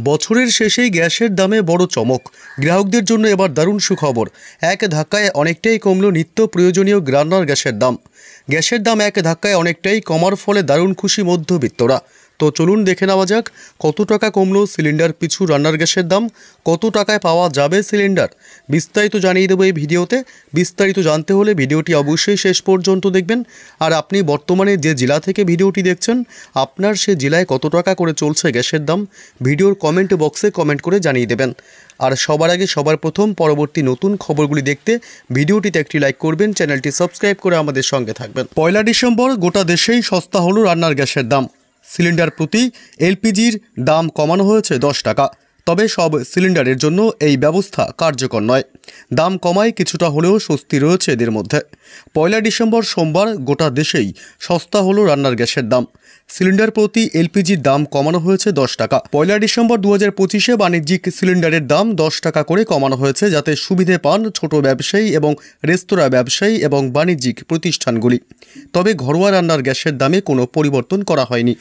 বছরের শেষেই গ্যাসের দামে বড় চমক। গ্রাহকদের জন্য এবার দারুণ সুখবর। এক ধাক্কায় অনেকটাই কমল নিত্য প্রয়োজনীয় রান্নার গ্যাসের দাম। গ্যাসের দাম এক ধাক্কায় অনেকটাই কমার ফলে দারুণ খুশি মধ্যবিত্তরা। তো চলুন দেখে নেওয়া যাক কত টাকা কমলো সিলিন্ডার পিছু রান্নার গ্যাসের দাম, কত টাকায় পাওয়া যাবে সিলিন্ডার। বিস্তারিত জানিয়ে দেবো এই ভিডিওতে। বিস্তারিত জানতে হলে ভিডিওটি অবশ্যই শেষ পর্যন্ত দেখবেন। আর আপনি বর্তমানে যে জেলা থেকে ভিডিওটি দেখছেন, আপনার সে জেলায় কত টাকা করে চলছে গ্যাসের দাম, ভিডিওর কমেন্ট বক্সে কমেন্ট করে জানিয়ে দেবেন। আর সবার আগে সবার প্রথম পরবর্তী নতুন খবরগুলি দেখতে ভিডিওটিতে একটি লাইক করবেন, চ্যানেলটি সাবস্ক্রাইব করে আমাদের সঙ্গে থাকবেন। 1 ডিসেম্বর গোটা দেশেই সস্তা হলো রান্নার গ্যাসের দাম। সিলিন্ডার প্রতি এলপিজির দাম কমানো হয়েছে 10 টাকা। তবে সব সিলিন্ডারের জন্য এই ব্যবস্থা কার্যকর নয়। দাম কমায় কিছুটা হলেও স্বস্তি রয়েছে এদের মধ্যে। 1 ডিসেম্বর সোমবার গোটা দেশেই সস্তা হলো রান্নার গ্যাসের দাম। সিলিন্ডার প্রতি এলপিজির দাম কমানো হয়েছে 10 টাকা। 1 ডিসেম্বর 2025-এ বাণিজ্যিক সিলিন্ডারের দাম 10 টাকা করে কমানো হয়েছে, যাতে সুবিধে পান ছোট ব্যবসায়ী এবং রেস্তোরাঁ ব্যবসায়ী এবং বাণিজ্যিক প্রতিষ্ঠানগুলি। তবে ঘরোয়া রান্নার গ্যাসের দামে কোনো পরিবর্তন করা হয়নি।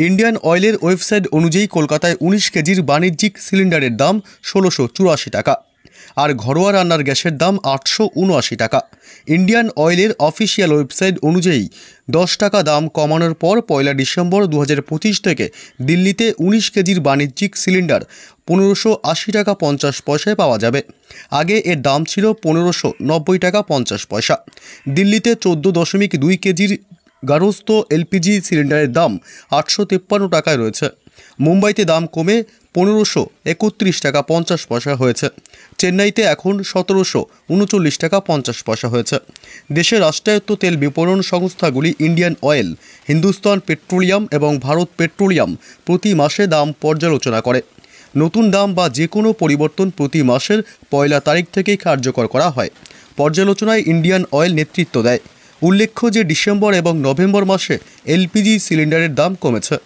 ইন্ডিয়ান অয়েলের ওয়েবসাইট অনুযায়ী কলকাতায় 19 কেজির বাণিজ্যিক সিলিন্ডারের দাম 1684 টাকা, আর ঘরোয়া রান্নার গ্যাসের দাম 879 টাকা। ইন্ডিয়ান অয়েলের অফিসিয়াল ওয়েবসাইট অনুযায়ী 10 টাকা দাম কমানোর পর 1 ডিসেম্বর 2025 থেকে দিল্লিতে 19 কেজির বাণিজ্যিক সিলিন্ডার 1580 টাকা 50 পয়সায় পাওয়া যাবে। আগে এর দাম ছিল 1590 টাকা 50 পয়সা। দিল্লিতে 14.2 কেজির গার্হস্থ্য এলপিজি সিলিন্ডারের দাম 853 টাকায় রয়েছে। মুম্বাইতে দাম কমে 1531 টাকা 50 পয়সা হয়েছে। চেন্নাইতে এখন 1739 টাকা 50 পয়সা হয়েছে। দেশের রাষ্ট্রায়ত্ত তেল বিপণন সংস্থাগুলি ইন্ডিয়ান অয়েল, হিন্দুস্তান পেট্রোলিয়াম এবং ভারত পেট্রোলিয়াম প্রতি মাসে দাম পর্যালোচনা করে। নতুন দাম বা যে কোনো পরিবর্তন প্রতি মাসের 1 তারিখ থেকেই কার্যকর করা হয়। পর্যালোচনায় ইন্ডিয়ান অয়েল নেতৃত্ব দেয়। উল্লেখ্য যে ডিসেম্বর এবং নভেম্বর মাসে এলপিজি সিলিন্ডারের দাম কমেছে।